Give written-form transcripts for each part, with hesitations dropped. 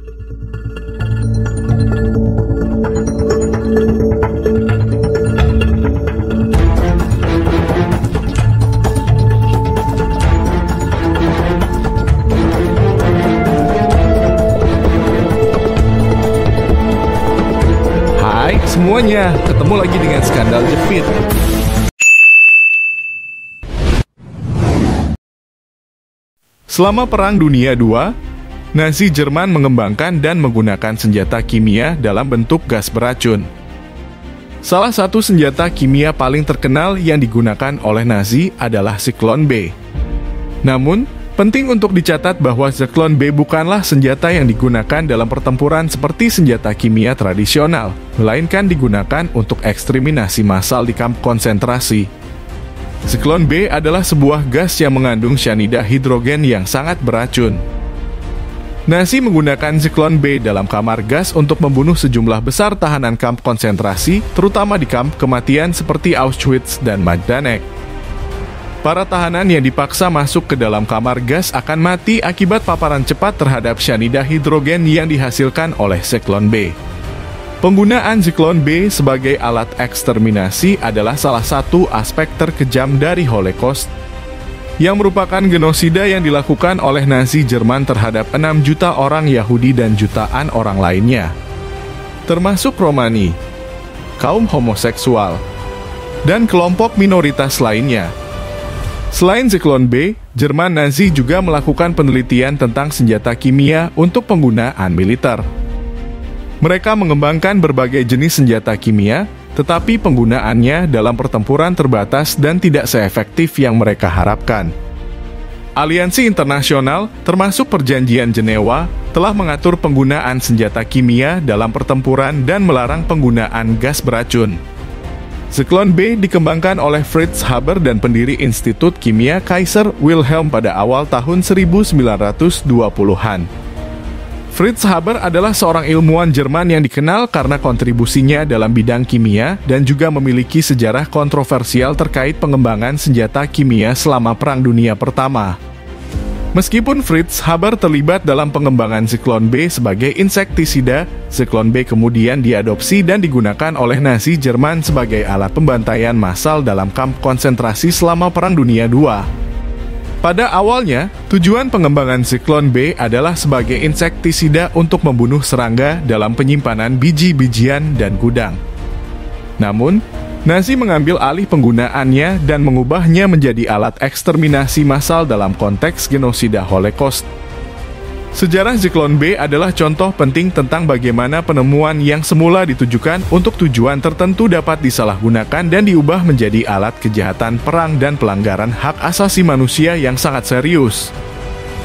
Hai semuanya, ketemu lagi dengan Skandal Jepit. Selama Perang Dunia II, Nazi Jerman mengembangkan dan menggunakan senjata kimia dalam bentuk gas beracun. Salah satu senjata kimia paling terkenal yang digunakan oleh Nazi adalah Zyklon B. Namun, penting untuk dicatat bahwa Zyklon B bukanlah senjata yang digunakan dalam pertempuran seperti senjata kimia tradisional, melainkan digunakan untuk eksterminasi massal di kamp konsentrasi. Zyklon B adalah sebuah gas yang mengandung cyanida hidrogen yang sangat beracun. Nazi menggunakan Zyklon B dalam kamar gas untuk membunuh sejumlah besar tahanan kamp konsentrasi, terutama di kamp kematian seperti Auschwitz dan Majdanek. Para tahanan yang dipaksa masuk ke dalam kamar gas akan mati akibat paparan cepat terhadap cyanida hidrogen yang dihasilkan oleh Zyklon B. Penggunaan Zyklon B sebagai alat eksterminasi adalah salah satu aspek terkejam dari Holocaust, yang merupakan genosida yang dilakukan oleh Nazi Jerman terhadap 6 juta orang Yahudi dan jutaan orang lainnya, termasuk Romani, kaum homoseksual, dan kelompok minoritas lainnya. Selain Zyklon B, Jerman Nazi juga melakukan penelitian tentang senjata kimia untuk penggunaan militer. Mereka mengembangkan berbagai jenis senjata kimia, tetapi penggunaannya dalam pertempuran terbatas dan tidak seefektif yang mereka harapkan. Aliansi internasional, termasuk Perjanjian Jenewa, telah mengatur penggunaan senjata kimia dalam pertempuran dan melarang penggunaan gas beracun. Zyklon B dikembangkan oleh Fritz Haber dan pendiri Institut Kimia Kaiser Wilhelm pada awal tahun 1920-an. Fritz Haber adalah seorang ilmuwan Jerman yang dikenal karena kontribusinya dalam bidang kimia dan juga memiliki sejarah kontroversial terkait pengembangan senjata kimia selama Perang Dunia Pertama. Meskipun Fritz Haber terlibat dalam pengembangan Zyklon B sebagai insektisida, Zyklon B kemudian diadopsi dan digunakan oleh Nazi Jerman sebagai alat pembantaian massal dalam kamp konsentrasi selama Perang Dunia II. Pada awalnya, tujuan pengembangan Zyklon B adalah sebagai insektisida untuk membunuh serangga dalam penyimpanan biji-bijian dan gudang. Namun, Nazi mengambil alih penggunaannya dan mengubahnya menjadi alat eksterminasi massal dalam konteks genosida Holocaust. Sejarah Zyklon B adalah contoh penting tentang bagaimana penemuan yang semula ditujukan untuk tujuan tertentu dapat disalahgunakan dan diubah menjadi alat kejahatan perang dan pelanggaran hak asasi manusia yang sangat serius.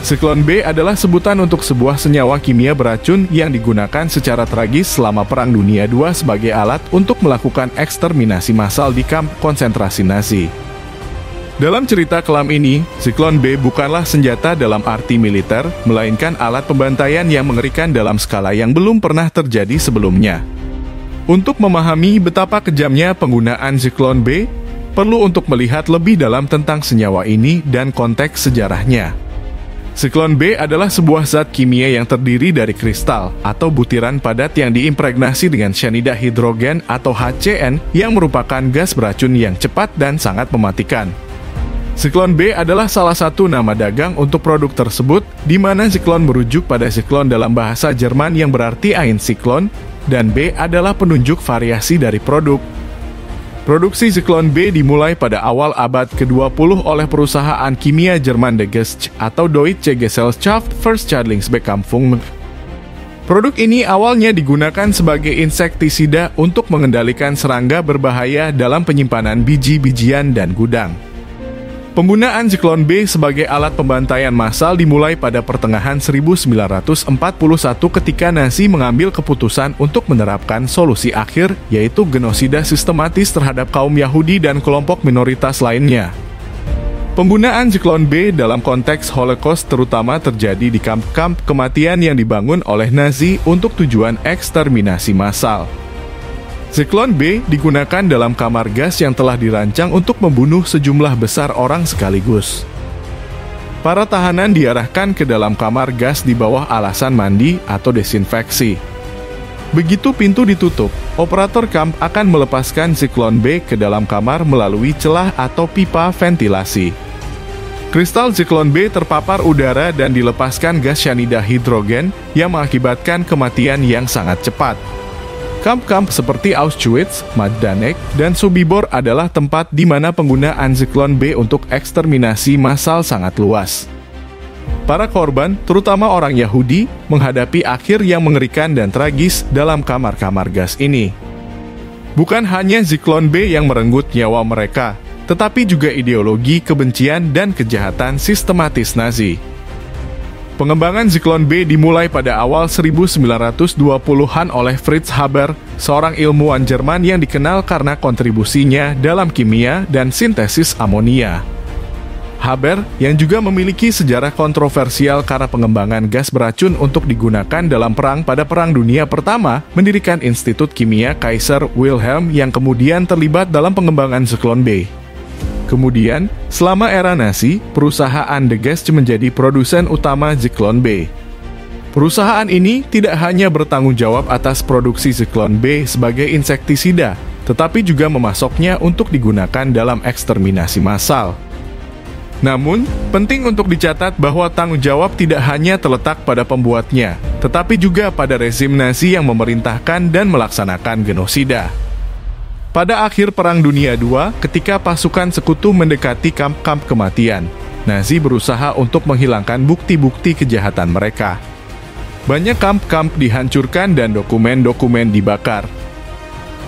Zyklon B adalah sebutan untuk sebuah senyawa kimia beracun yang digunakan secara tragis selama Perang Dunia II sebagai alat untuk melakukan eksterminasi massal di kamp konsentrasi Nazi. Dalam cerita kelam ini, Zyklon B bukanlah senjata dalam arti militer, melainkan alat pembantaian yang mengerikan dalam skala yang belum pernah terjadi sebelumnya. Untuk memahami betapa kejamnya penggunaan Zyklon B, perlu untuk melihat lebih dalam tentang senyawa ini dan konteks sejarahnya. Zyklon B adalah sebuah zat kimia yang terdiri dari kristal atau butiran padat yang diimpregnasi dengan cyanida hidrogen atau HCN yang merupakan gas beracun yang cepat dan sangat mematikan. Zyklon B adalah salah satu nama dagang untuk produk tersebut, di mana Zyklon merujuk pada Zyklon dalam bahasa Jerman yang berarti angin siklon, dan B adalah penunjuk variasi dari produk. Produksi Zyklon B dimulai pada awal abad ke-20 oleh perusahaan kimia Jerman Degescht atau Deutsche Gesellschaft für Schädlingsbekämpfung. Produk ini awalnya digunakan sebagai insektisida untuk mengendalikan serangga berbahaya dalam penyimpanan biji-bijian dan gudang. Penggunaan Zyklon B sebagai alat pembantaian massal dimulai pada pertengahan 1941 ketika Nazi mengambil keputusan untuk menerapkan solusi akhir, yaitu genosida sistematis terhadap kaum Yahudi dan kelompok minoritas lainnya. Penggunaan Zyklon B dalam konteks Holocaust terutama terjadi di kamp-kamp kematian yang dibangun oleh Nazi untuk tujuan eksterminasi massal. Zyklon B digunakan dalam kamar gas yang telah dirancang untuk membunuh sejumlah besar orang sekaligus. para tahanan diarahkan ke dalam kamar gas di bawah alasan mandi atau desinfeksi. Begitu pintu ditutup, operator kamp akan melepaskan Zyklon B ke dalam kamar melalui celah atau pipa ventilasi. Kristal Zyklon B terpapar udara dan dilepaskan gas cyanida hidrogen yang mengakibatkan kematian yang sangat cepat. Kamp-kamp seperti Auschwitz, Majdanek, dan Sobibor adalah tempat di mana penggunaan Zyklon B untuk eksterminasi massal sangat luas. Para korban, terutama orang Yahudi, menghadapi akhir yang mengerikan dan tragis dalam kamar-kamar gas ini. Bukan hanya Zyklon B yang merenggut nyawa mereka, tetapi juga ideologi kebencian dan kejahatan sistematis Nazi. Pengembangan Zyklon B dimulai pada awal 1920-an oleh Fritz Haber, seorang ilmuwan Jerman yang dikenal karena kontribusinya dalam kimia dan sintesis amonia. Haber, yang juga memiliki sejarah kontroversial karena pengembangan gas beracun untuk digunakan dalam perang pada Perang Dunia Pertama, mendirikan Institut Kimia Kaiser Wilhelm yang kemudian terlibat dalam pengembangan Zyklon B. Kemudian, selama era Nazi, perusahaan De Geest menjadi produsen utama Zyklon B. Perusahaan ini tidak hanya bertanggung jawab atas produksi Zyklon B sebagai insektisida, tetapi juga memasoknya untuk digunakan dalam eksterminasi massal. Namun, penting untuk dicatat bahwa tanggung jawab tidak hanya terletak pada pembuatnya, tetapi juga pada rezim Nazi yang memerintahkan dan melaksanakan genosida. Pada akhir Perang Dunia II, ketika pasukan sekutu mendekati kamp-kamp kematian, Nazi berusaha untuk menghilangkan bukti-bukti kejahatan mereka. Banyak kamp-kamp dihancurkan dan dokumen-dokumen dibakar.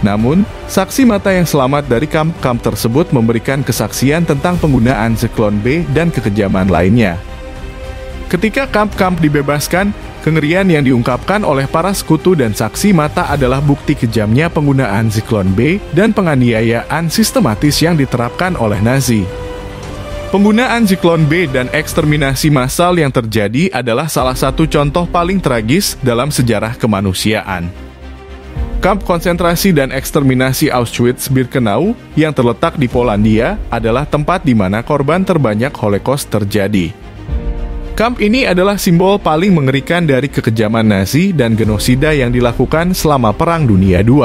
Namun, saksi mata yang selamat dari kamp-kamp tersebut memberikan kesaksian tentang penggunaan Zyklon B dan kekejaman lainnya. Ketika kamp-kamp dibebaskan, kengerian yang diungkapkan oleh para sekutu dan saksi mata adalah bukti kejamnya penggunaan Zyklon B dan penganiayaan sistematis yang diterapkan oleh Nazi. Penggunaan Zyklon B dan eksterminasi massal yang terjadi adalah salah satu contoh paling tragis dalam sejarah kemanusiaan. Kamp konsentrasi dan eksterminasi Auschwitz-Birkenau yang terletak di Polandia adalah tempat di mana korban terbanyak Holocaust terjadi. Kamp ini adalah simbol paling mengerikan dari kekejaman Nazi dan genosida yang dilakukan selama Perang Dunia II.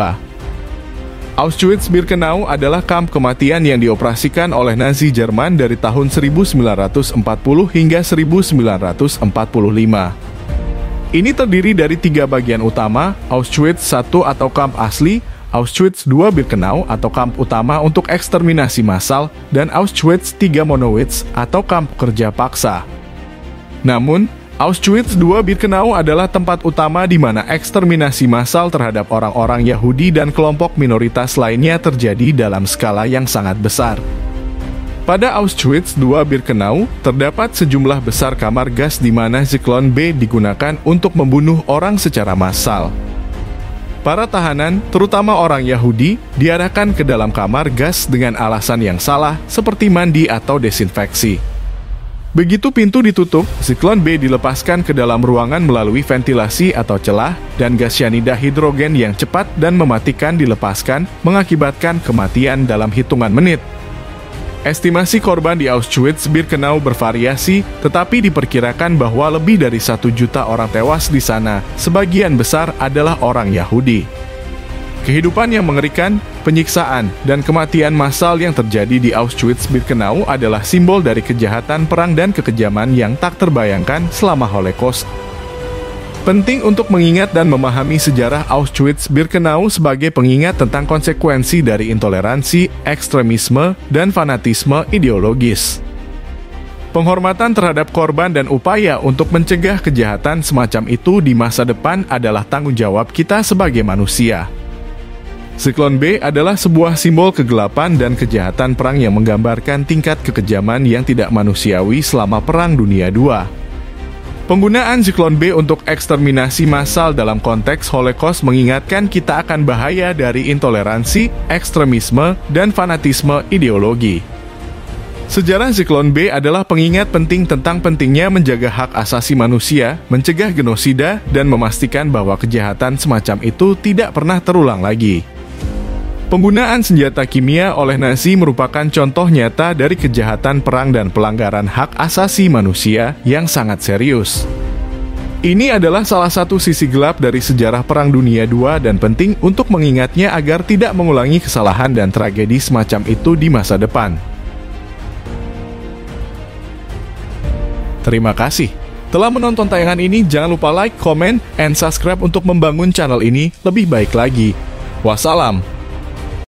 Auschwitz-Birkenau adalah kamp kematian yang dioperasikan oleh Nazi Jerman dari tahun 1940 hingga 1945. Ini terdiri dari 3 bagian utama, Auschwitz I atau kamp asli, Auschwitz II Birkenau atau kamp utama untuk eksterminasi massal, dan Auschwitz III Monowitz atau kamp kerja paksa. Namun, Auschwitz II Birkenau adalah tempat utama di mana eksterminasi massal terhadap orang-orang Yahudi dan kelompok minoritas lainnya terjadi dalam skala yang sangat besar. Pada Auschwitz II Birkenau, terdapat sejumlah besar kamar gas di mana Zyklon B digunakan untuk membunuh orang secara massal. Para tahanan, terutama orang Yahudi, diarahkan ke dalam kamar gas dengan alasan yang salah, seperti mandi atau desinfeksi. Begitu pintu ditutup, Zyklon B dilepaskan ke dalam ruangan melalui ventilasi atau celah, dan gas cyanida hidrogen yang cepat dan mematikan dilepaskan, mengakibatkan kematian dalam hitungan menit. Estimasi korban di Auschwitz-Birkenau bervariasi, tetapi diperkirakan bahwa lebih dari 1 juta orang tewas di sana, sebagian besar adalah orang Yahudi. Kehidupan yang mengerikan, penyiksaan, dan kematian massal yang terjadi di Auschwitz-Birkenau adalah simbol dari kejahatan perang dan kekejaman yang tak terbayangkan selama Holocaust. Penting untuk mengingat dan memahami sejarah Auschwitz-Birkenau sebagai pengingat tentang konsekuensi dari intoleransi, ekstremisme, dan fanatisme ideologis. Penghormatan terhadap korban dan upaya untuk mencegah kejahatan semacam itu di masa depan adalah tanggung jawab kita sebagai manusia. Zyklon B adalah sebuah simbol kegelapan dan kejahatan perang yang menggambarkan tingkat kekejaman yang tidak manusiawi selama Perang Dunia II. Penggunaan Zyklon B untuk eksterminasi massal dalam konteks Holocaust mengingatkan kita akan bahaya dari intoleransi, ekstremisme, dan fanatisme ideologi. Sejarah Zyklon B adalah pengingat penting tentang pentingnya menjaga hak asasi manusia, mencegah genosida, dan memastikan bahwa kejahatan semacam itu tidak pernah terulang lagi. Penggunaan senjata kimia oleh Nazi merupakan contoh nyata dari kejahatan perang dan pelanggaran hak asasi manusia yang sangat serius. Ini adalah salah satu sisi gelap dari sejarah Perang Dunia II dan penting untuk mengingatnya agar tidak mengulangi kesalahan dan tragedi semacam itu di masa depan. Terima kasih telah menonton tayangan ini. Jangan lupa like, comment, and subscribe untuk membangun channel ini lebih baik lagi. Wassalam.